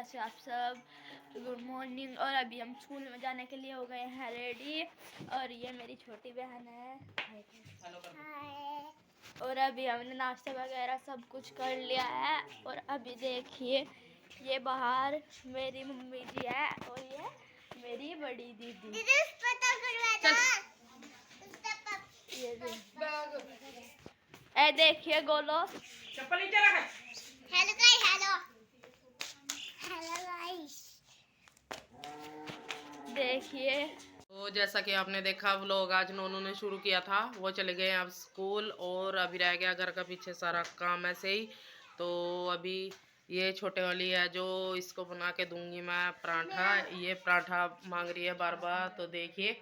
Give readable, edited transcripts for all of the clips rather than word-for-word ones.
कैसे आप सब। Good morning. और अभी हम स्कूल में जाने के लिए हो गए हैं रेडी। और ये मेरी छोटी बहन है। हाय। और अभी हमने नाश्ता वगैरह सब कुछ कर लिया है। और अभी देखिए ये बाहर मेरी मम्मी जी है और ये मेरी बड़ी दीदी। ये देखिए गोलो चप्पल नीचे रख। Hello guys, hello hello guys, देखिए। तो जैसा कि आपने देखा व्लॉग आज नोनू ने शुरू किया था, वो चले गए अब स्कूल और अभी रह गया घर का पीछे सारा काम ऐसे ही। तो अभी ये छोटे वाली है जो इसको बना के दूंगी मैं पराठा। ये पराठा मांग रही है बार बार, तो देखिए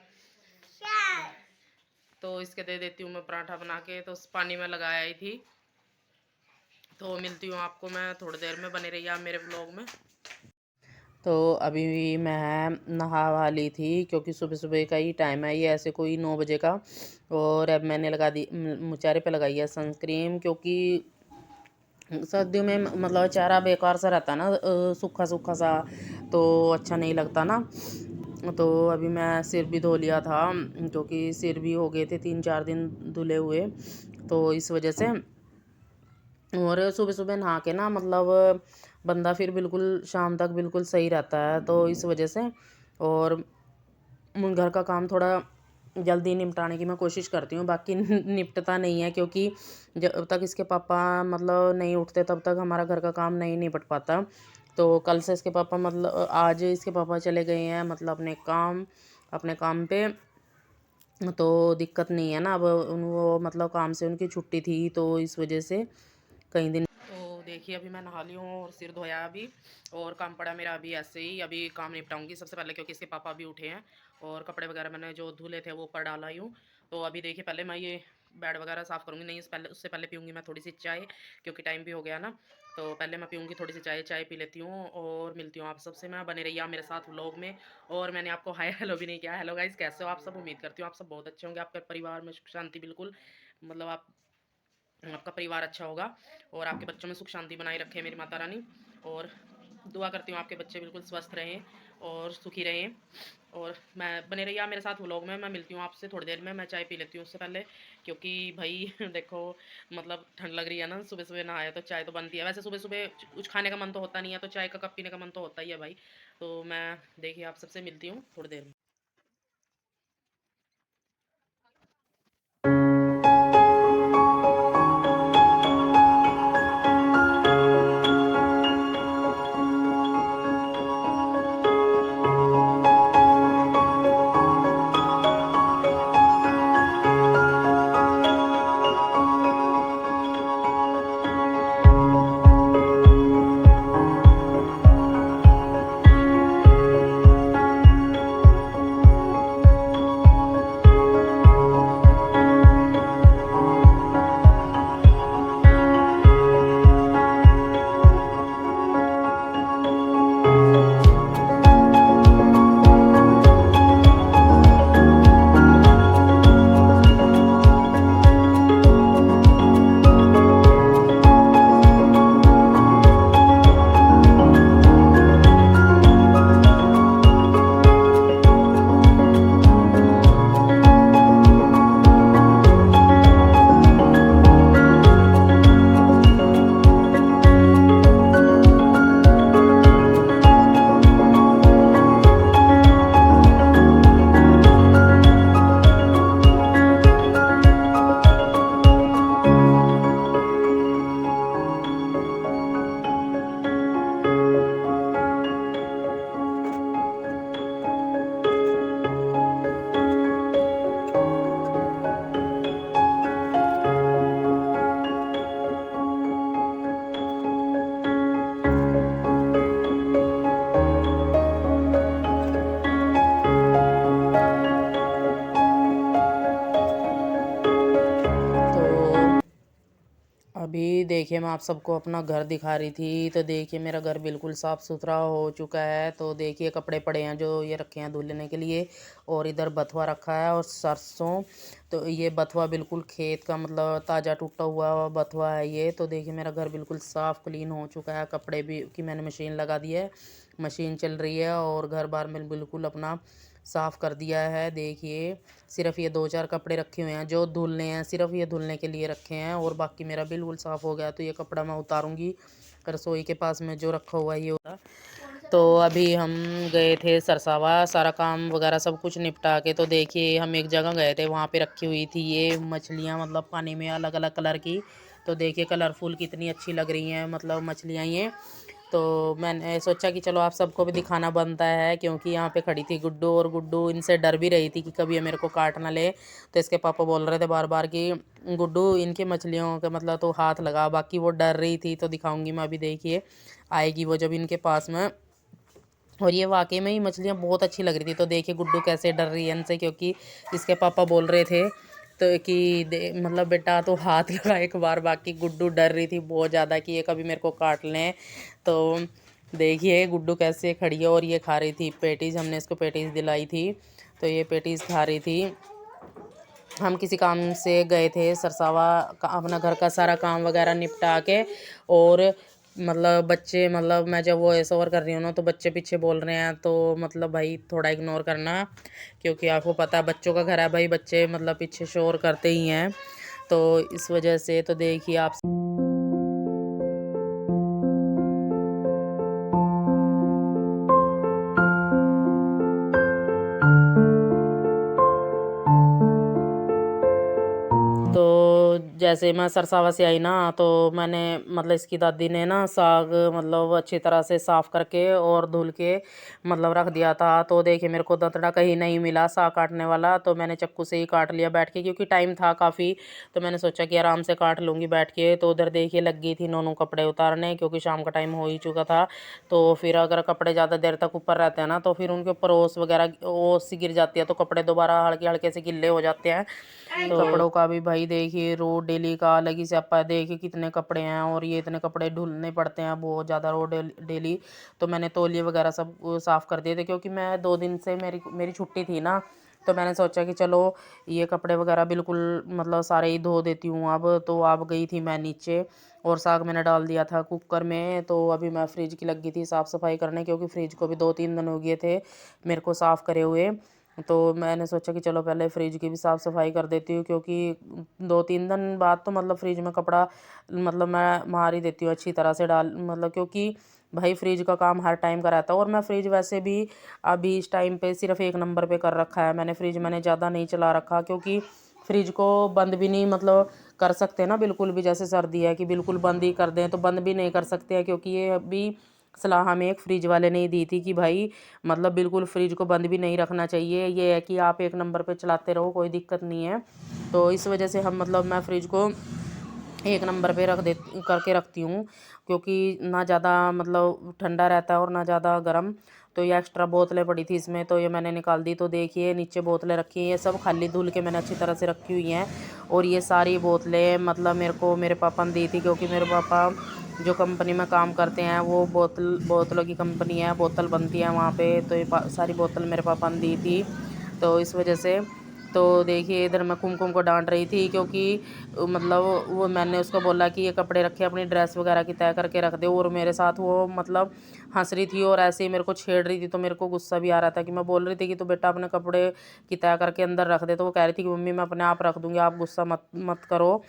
तो इसके दे देती हूँ मैं पराठा बना के। तो पानी में लगा आई थी। तो मिलती हूँ आपको मैं थोड़ी देर में, बने रहिए आप मेरे व्लॉग में। तो अभी मैं नहा वाली थी क्योंकि सुबह सुबह का ही टाइम है, ये ऐसे कोई 9 बजे का। और अब मैंने लगा दी चेहरे पे लगाई है सनस्क्रीन, क्योंकि सर्दियों में मतलब चेहरा बेकार सा रहता है ना, सूखा सूखा सा, तो अच्छा नहीं लगता ना। तो अभी मैं सिर भी धो लिया था क्योंकि सिर भी हो गए थे 3-4 दिन धुले हुए, तो इस वजह से। और सुबह सुबह नहा के ना मतलब बंदा फिर बिल्कुल शाम तक बिल्कुल सही रहता है, तो इस वजह से। और घर का काम थोड़ा जल्दी निपटाने की मैं कोशिश करती हूँ, बाकी निपटता नहीं है क्योंकि जब तक इसके पापा मतलब नहीं उठते तब तक हमारा घर का काम नहीं निपट पाता। तो कल से इसके पापा मतलब आज इसके पापा चले गए हैं मतलब अपने काम पे, तो दिक्कत नहीं है ना। अब वो मतलब काम से उनकी छुट्टी थी, तो इस वजह से कई दिन। तो देखिए अभी मैं नहा ली हूँ और सिर धोया अभी, और काम पड़ा मेरा अभी ऐसे ही। अभी काम निपटाऊंगी सबसे पहले क्योंकि इसके पापा भी उठे हैं, और कपड़े वगैरह मैंने जो धुले थे वो ऊपर डाला ही हूँ। तो अभी देखिए पहले मैं ये बेड वगैरह साफ़ करूँगी। नहीं उससे पहले पीऊँगी मैं थोड़ी सी चाय, क्योंकि टाइम भी हो गया ना। तो पहले मैं पीऊँगी थोड़ी सी चाय पी लेती हूँ और मिलती हूँ आप सबसे मैं। बने रहिए आप मेरे साथ व्लॉग में। और मैंने आपको हाय हेलो भी नहीं किया। हेलो गाइस, कैसे हो आप सब? उम्मीद करती हूँ आप सब बहुत अच्छे होंगे, आपके परिवार में सुख शांति बिल्कुल मतलब आपका परिवार अच्छा होगा, और आपके बच्चों में सुख शांति बनाए रखे मेरी माता रानी। और दुआ करती हूँ आपके बच्चे बिल्कुल स्वस्थ रहें और सुखी रहें। और मैं बने रहिए आप मेरे साथ व्लॉग में। मैं मिलती हूँ आपसे थोड़ी देर में। मैं चाय पी लेती हूँ उससे पहले, क्योंकि भाई देखो मतलब ठंड लग रही है ना, सुबह सुबह नहाया तो चाय तो बनती है। वैसे सुबह सुबह कुछ खाने का मन तो होता नहीं है, तो चाय का कप पीने का मन तो होता ही है भाई। तो मैं देखिए आप सबसे मिलती हूँ थोड़ी देर में। देखिए मैं आप सबको अपना घर दिखा रही थी। तो देखिए मेरा घर बिल्कुल साफ़ सुथरा हो चुका है। तो देखिए कपड़े पड़े हैं जो ये रखे हैं धुलने के लिए, और इधर बथुआ रखा है और सरसों। तो ये बथुआ बिल्कुल खेत का मतलब ताज़ा टूटा हुआ बथुआ है ये। तो देखिए मेरा घर बिल्कुल साफ़ क्लीन हो चुका है। कपड़े भी की मैंने मशीन लगा दी है, मशीन चल रही है, और घर बार में बिल्कुल अपना साफ़ कर दिया है। देखिए सिर्फ़ ये 2-4 कपड़े रखे हुए हैं जो धुलने हैं, सिर्फ़ ये धुलने के लिए रखे हैं, और बाकी मेरा बिल्कुल साफ़ हो गया। तो ये कपड़ा मैं उतारूँगी रसोई के पास में जो रखा हुआ है ये होगा। तो अभी हम गए थे सरसावा, सारा काम वगैरह सब कुछ निपटा के। तो देखिए हम एक जगह गए थे, वहाँ पे रखी हुई थी ये मछलियाँ, मतलब पानी में अलग अलग कलर की। तो देखिए कलरफुल कितनी अच्छी लग रही हैं मतलब मछलियाँ ये। तो मैंने सोचा कि चलो आप सबको भी दिखाना बनता है, क्योंकि यहाँ पे खड़ी थी गुड्डू, और गुड्डू इनसे डर भी रही थी कि कभी ये मेरे को काट ना ले। तो इसके पापा बोल रहे थे बार बार कि गुड्डू इनकी मछलियों का मतलब तो हाथ लगा। बाकी वो डर रही थी, तो दिखाऊंगी मैं अभी। देखिए आएगी वो जब इनके पास में। और ये वाकई में ही मछलियाँ बहुत अच्छी लग रही थी। तो देखिए गुड्डू कैसे डर रही है इनसे, क्योंकि इसके पापा बोल रहे थे तो कि मतलब बेटा तो हाथ लगा एक बार। बाकी गुड्डू डर रही थी बहुत ज़्यादा कि ये कभी मेरे को काट लें। तो देखिए गुड्डू कैसे खड़ी है, और ये खा रही थी पेटीज़। हमने इसको पेटीज़ दिलाई थी, तो ये पेटीज़ खा रही थी। हम किसी काम से गए थे सरसावा, अपना घर का सारा काम वगैरह निपटा के। और मतलब बच्चे, मतलब मैं जब वॉइस ओवर कर रही हूँ ना तो बच्चे पीछे बोल रहे हैं, तो मतलब भाई थोड़ा इग्नोर करना, क्योंकि आपको पता है बच्चों का घर है भाई, बच्चे मतलब पीछे शोर करते ही हैं। तो इस वजह से तो देखिए आप तो जैसे मैं सरसावा से आई ना, तो मैंने मतलब इसकी दादी ने ना साग मतलब अच्छी तरह से साफ़ करके और धुल के मतलब रख दिया था। तो देखिए मेरे को दतड़ा कहीं नहीं मिला साग काटने वाला, तो मैंने चाकू से ही काट लिया बैठ के, क्योंकि टाइम था काफ़ी। तो मैंने सोचा कि आराम से काट लूँगी बैठ के। तो उधर देखिए लग गई थी नोनू कपड़े उतारने, क्योंकि शाम का टाइम हो ही चुका था। तो फिर अगर कपड़े ज़्यादा देर तक ऊपर रहते हैं ना, तो फिर उनके ऊपर ओस वगैरह ओस सी गिर जाती है, तो कपड़े दोबारा हल्के हल्के से गिल्ले हो जाते हैं। तो कपड़ों का भी भाई देखिए रोज डेली का अलग ही स्यापा है। देखिए कितने कपड़े हैं, और ये इतने कपड़े धुलने पड़ते हैं बहुत ज़्यादा रोज डेली। तो मैंने तौलिए वगैरह सब साफ़ कर दिए थे, क्योंकि मैं 2 दिन से मेरी छुट्टी थी ना। तो मैंने सोचा कि चलो ये कपड़े वगैरह बिल्कुल मतलब सारे ही धो देती हूँ अब। तो अब गई थी मैं नीचे, और साग मैंने डाल दिया था कुकर में। तो अभी मैं फ्रिज की लगी थी साफ़ सफाई करने, क्योंकि फ्रिज को भी 2-3 दिन हो गए थे मेरे को साफ़ करे हुए। तो मैंने सोचा कि चलो पहले फ्रिज की भी साफ़ सफाई कर देती हूँ, क्योंकि 2-3 दिन बाद तो मतलब फ्रिज में कपड़ा मतलब मैं मार ही देती हूँ अच्छी तरह से डाल, मतलब क्योंकि भाई फ्रिज का काम हर टाइम का रहता है। और मैं फ्रिज वैसे भी अभी इस टाइम पे सिर्फ 1 नंबर पे कर रखा है मैंने। फ्रिज मैंने ज़्यादा नहीं चला रखा, क्योंकि फ्रिज को बंद भी नहीं मतलब कर सकते ना बिल्कुल भी। जैसे सर्दी है कि बिल्कुल बंद ही कर दें, तो बंद भी नहीं कर सकते हैं, क्योंकि ये अभी सलाह हमें एक फ्रिज वाले ने ही दी थी कि भाई मतलब बिल्कुल फ्रिज को बंद भी नहीं रखना चाहिए। ये है कि आप 1 नंबर पे चलाते रहो, कोई दिक्कत नहीं है। तो इस वजह से हम मतलब मैं फ्रिज को 1 नंबर पे करके रखती हूँ, क्योंकि ना ज़्यादा मतलब ठंडा रहता है और ना ज़्यादा गर्म। तो ये एक्स्ट्रा बोतलें पड़ी थी इसमें, तो ये मैंने निकाल दी। तो देखिए नीचे बोतलें रखी हैं, ये सब खाली धुल के मैंने अच्छी तरह से रखी हुई हैं। और ये सारी बोतलें मतलब मेरे को मेरे पापा ने दी थी, क्योंकि मेरे पापा जो कंपनी में काम करते हैं वो बोतलों की कंपनी है, बोतल बनती है वहाँ पे। तो ये सारी बोतल मेरे पापा ने दी थी, तो इस वजह से। तो देखिए इधर मैं कुमकुम को डांट रही थी, क्योंकि मतलब वो मैंने उसको बोला कि ये कपड़े रखे अपनी ड्रेस वगैरह की तय करके रख दे, और मेरे साथ वो मतलब हंस रही थी और ऐसे ही मेरे को छेड़ रही थी। तो मेरे को गुस्सा भी आ रहा था कि मैं बोल रही थी कि तो बेटा अपने कपड़े की तय करके अंदर रख दे। तो वो कह रही थी कि मम्मी मैं अपने आप रख दूँगी, आप गुस्सा मत मत करो।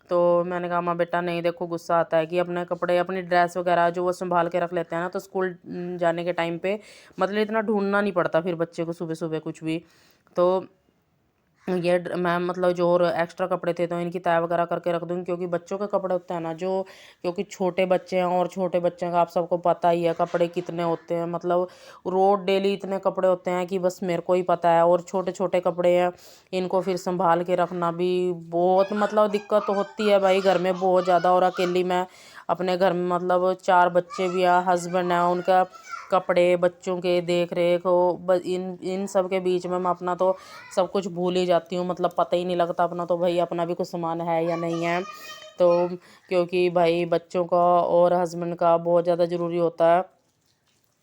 तो मैंने कहा माँ बेटा नहीं, देखो गुस्सा आता है कि अपने कपड़े अपनी ड्रेस वगैरह जो वो संभाल के रख लेते हैं ना, तो स्कूल जाने के टाइम पे मतलब इतना ढूंढना नहीं पड़ता फिर बच्चे को सुबह सुबह कुछ भी। तो ये मैं मतलब जो और एक्स्ट्रा कपड़े थे तो इनकी तय वगैरह करके रख दूँगी, क्योंकि बच्चों के कपड़े होते हैं ना जो, क्योंकि छोटे बच्चे हैं, और छोटे बच्चे का आप सबको पता ही है कपड़े कितने होते हैं। मतलब रोज डेली इतने कपड़े होते हैं कि बस मेरे को ही पता है। और छोटे छोटे कपड़े हैं, इनको फिर संभाल के रखना भी बहुत मतलब दिक्कत होती है भाई घर में बहुत ज़्यादा। और अकेली मैं अपने घर में मतलब 4 बच्चे भी हैं, हस्बैंड है, उनका कपड़े बच्चों के देख रेख हो, इन इन सब के बीच में मैं अपना तो सब कुछ भूल ही जाती हूँ। मतलब पता ही नहीं लगता अपना तो भाई अपना भी कुछ सामान है या नहीं है। तो क्योंकि भाई बच्चों का और हस्बैंड का बहुत ज़्यादा ज़रूरी होता है।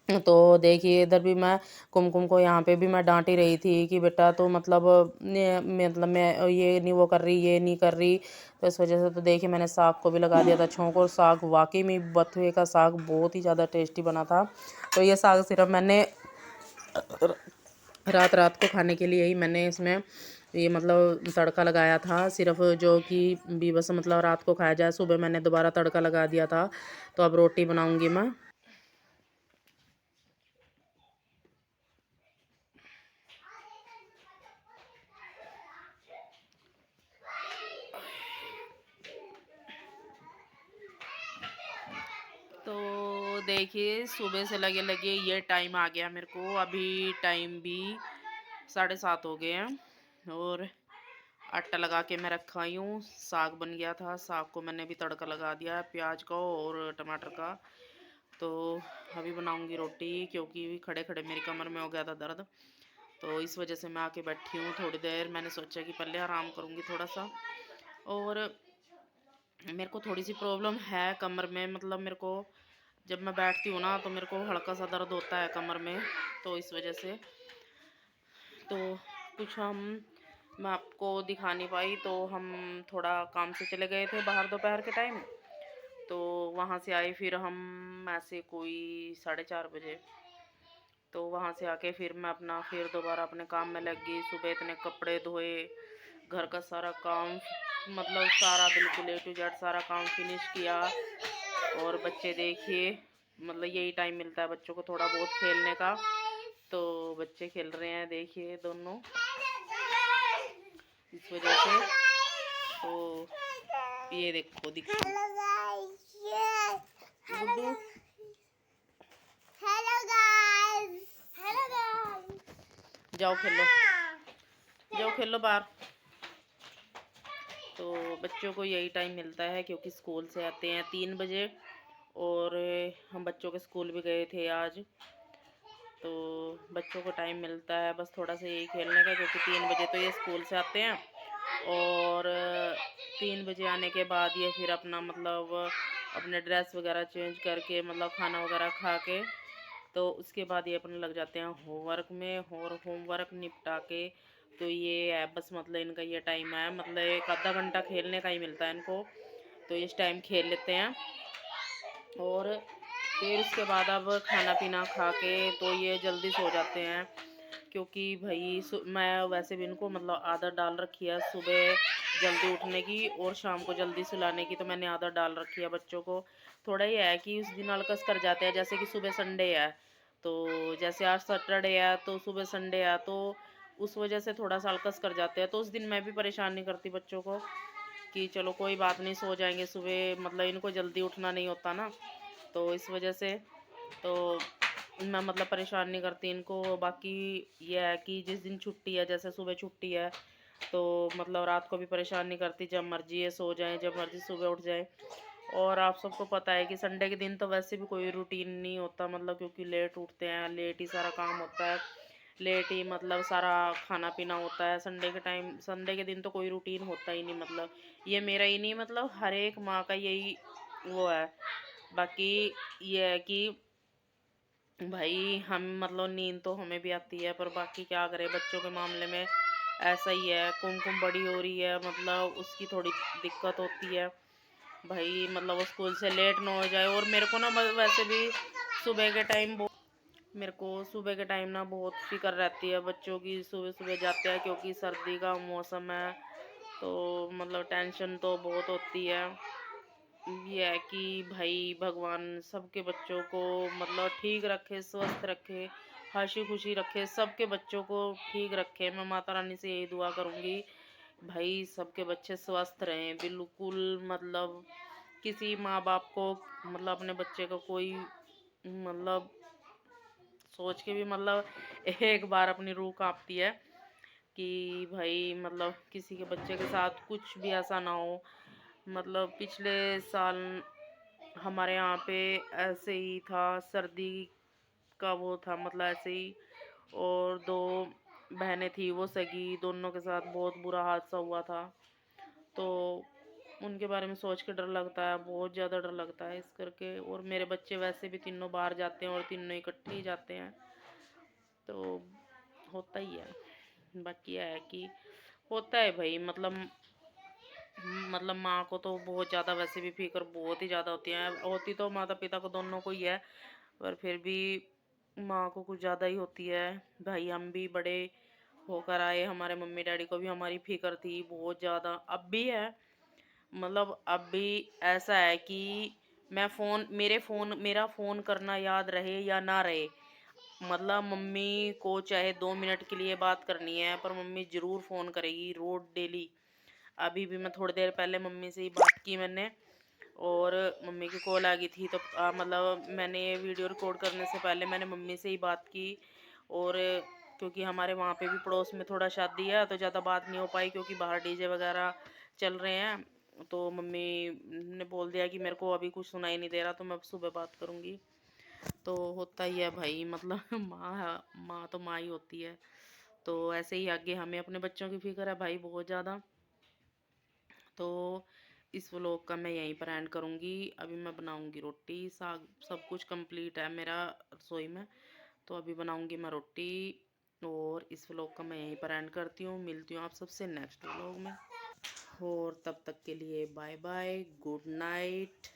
तो देखिए इधर भी मैं कुमकुम को यहाँ पे भी मैं डांट ही रही थी कि बेटा तो मतलब मतलब मैं ये नहीं वो कर रही, ये नहीं कर रही। तो इस वजह से तो देखिए मैंने साग को भी लगा दिया था छोंक, और साग वाकई में बथुए का साग बहुत ही ज़्यादा टेस्टी बना था। तो ये साग सिर्फ मैंने रात रात को खाने के लिए ही मैंने इसमें ये मतलब तड़का लगाया था, सिर्फ जो कि भी बस मतलब रात को खाया जाए। सुबह मैंने दोबारा तड़का लगा दिया था। तो अब रोटी बनाऊंगी मैं। तो देखिए सुबह से लगे लगे ये टाइम आ गया मेरे को। अभी टाइम भी 7:30 हो गए हैं और आटा लगा के मैं रखा ही हूँ। साग बन गया था, साग को मैंने भी तड़का लगा दिया प्याज का और टमाटर का। तो अभी बनाऊंगी रोटी, क्योंकि खड़े खड़े मेरी कमर में हो गया था दर्द। तो इस वजह से मैं आके बैठी हूँ थोड़ी देर। मैंने सोचा कि पहले आराम करूँगी थोड़ा सा। और मेरे को थोड़ी सी प्रॉब्लम है कमर में, मतलब मेरे को जब मैं बैठती हूँ ना तो मेरे को हल्का सा दर्द होता है कमर में। तो इस वजह से तो कुछ मैं आपको दिखा नहीं पाई। तो हम थोड़ा काम से चले गए थे बाहर दोपहर के टाइम। तो वहाँ से आए फिर हम ऐसे कोई 4:30 बजे। तो वहाँ से आके फिर मैं अपना फिर दोबारा अपने काम में लग गई। सुबह इतने कपड़े धोए, घर का सारा काम मतलब सारा बिल्कुल A to Z सारा काम फिनिश किया। और बच्चे देखिए मतलब यही टाइम मिलता है बच्चों को थोड़ा बहुत खेलने का। तो बच्चे खेल रहे हैं देखिए दोनों, इस वजह से। तो ये देखो दिखो गुड्डू, जाओ खेलो, जाओ खेलो बाहर। तो बच्चों को यही टाइम मिलता है क्योंकि स्कूल से आते हैं 3 बजे। और हम बच्चों के स्कूल भी गए थे आज। तो बच्चों को टाइम मिलता है बस थोड़ा सा यही खेलने का, क्योंकि 3 बजे तो ये स्कूल से आते हैं। और 3 बजे आने के बाद ये फिर अपना मतलब अपने ड्रेस वगैरह चेंज करके मतलब खाना वगैरह खा के, तो उसके बाद ये अपने लग जाते हैं होमवर्क में। और होमवर्क निपटा के तो ये है बस मतलब इनका ये टाइम है, मतलब 1 आधा घंटा खेलने का ही मिलता है इनको। तो इस टाइम खेल लेते हैं और फिर उसके बाद अब खाना पीना खा के तो ये जल्दी सो जाते हैं। क्योंकि भाई मैं वैसे भी इनको मतलब आदत डाल रखी है सुबह जल्दी उठने की और शाम को जल्दी सुलाने की। तो मैंने आदत डाल रखी है बच्चों को। थोड़ा ही है कि उस दिन अलकस कर जाते हैं, जैसे कि सुबह संडे है। तो जैसे आज सैटरडे है तो सुबह संडे है, तो उस वजह से थोड़ा सा अलकस कर जाते हैं। तो उस दिन मैं भी परेशान नहीं करती बच्चों को कि चलो कोई बात नहीं सो जाएंगे सुबह, मतलब इनको जल्दी उठना नहीं होता ना। तो इस वजह से तो मैं मतलब परेशान नहीं करती इनको। बाकी ये है कि जिस दिन छुट्टी है, जैसे सुबह छुट्टी है, तो मतलब रात को भी परेशान नहीं करती, जब मर्जी है सो जाएं, जब मर्जी सुबह उठ जाए। और आप सबको पता है कि संडे के दिन तो वैसे भी कोई रूटीन नहीं होता, मतलब क्योंकि लेट उठते हैं, लेट ही सारा काम होता है, लेट ही मतलब सारा खाना पीना होता है। संडे के टाइम संडे के दिन तो कोई रूटीन होता ही नहीं, मतलब ये मेरा ही नहीं मतलब हर एक माँ का यही वो है। बाकी ये है कि भाई हम मतलब नींद तो हमें भी आती है, पर बाकी क्या करें बच्चों के मामले में ऐसा ही है। कुमकुम बड़ी हो रही है, मतलब उसकी थोड़ी दिक्कत होती है भाई, मतलब वो स्कूल से लेट ना हो जाए। और मेरे को ना वैसे भी सुबह के टाइम मेरे को सुबह के टाइम ना बहुत फिक्र रहती है बच्चों की। सुबह सुबह जाते हैं क्योंकि सर्दी का मौसम है, तो मतलब टेंशन तो बहुत होती है। ये है कि भाई भगवान सबके बच्चों को मतलब ठीक रखे, स्वस्थ रखे, हंसी खुशी रखे, सबके बच्चों को ठीक रखे। मैं माता रानी से यही दुआ करूँगी भाई सबके बच्चे स्वस्थ रहें बिल्कुल। मतलब किसी माँ बाप को मतलब अपने बच्चे का कोई मतलब सोच के भी मतलब एक बार अपनी रूह कांपती है कि भाई मतलब किसी के बच्चे के साथ कुछ भी ऐसा ना हो। मतलब पिछले साल हमारे यहाँ पे ऐसे ही था, सर्दी का वो था मतलब ऐसे ही। और 2 बहनें थी वो सगी, दोनों के साथ बहुत बुरा हादसा हुआ था। तो उनके बारे में सोच के डर लगता है, बहुत ज़्यादा डर लगता है इस करके। और मेरे बच्चे वैसे भी तीनों बाहर जाते हैं और तीनों इकट्ठे ही जाते हैं, तो होता ही है। बाकी है कि होता है भाई, मतलब माँ को तो बहुत ज़्यादा वैसे भी फिक्र बहुत ही ज़्यादा होती तो माता पिता को दोनों को ही है, पर फिर भी माँ को कुछ ज़्यादा ही होती है। भाई हम भी बड़े होकर आए, हमारे मम्मी डैडी को भी हमारी फिक्र थी बहुत ज़्यादा, अब भी है। मतलब अब भी ऐसा है कि मेरा फ़ोन करना याद रहे या ना रहे, मतलब मम्मी को चाहे 2 मिनट के लिए बात करनी है पर मम्मी ज़रूर फ़ोन करेगी रोज़ डेली। अभी भी मैं थोड़ी देर पहले मम्मी से ही बात की मैंने, और मम्मी की कॉल आ गई थी, तो मतलब मैंने वीडियो रिकॉर्ड करने से पहले मैंने मम्मी से ही बात की। और क्योंकि हमारे वहाँ पे भी पड़ोस में थोड़ा शादी है, तो ज़्यादा बात नहीं हो पाई क्योंकि बाहर डीजे वगैरह चल रहे हैं। तो मम्मी ने बोल दिया कि मेरे को अभी कुछ सुनाई नहीं दे रहा, तो मैं सुबह बात करूँगी। तो होता ही है भाई, मतलब माँ तो माँ ही होती है। तो ऐसे ही आगे हमें अपने बच्चों की फिक्र है भाई बहुत ज़्यादा। तो इस व्लॉग का मैं यहीं पर एंड करूँगी। अभी मैं बनाऊँगी रोटी, साग, सब कुछ कंप्लीट है मेरा रसोई में, तो अभी बनाऊँगी मैं रोटी। और इस व्लॉग का मैं यहीं पर एंड करती हूँ, मिलती हूँ आप सबसे नेक्स्ट व्लॉग में। और तब तक के लिए बाय बाय, गुड नाइट।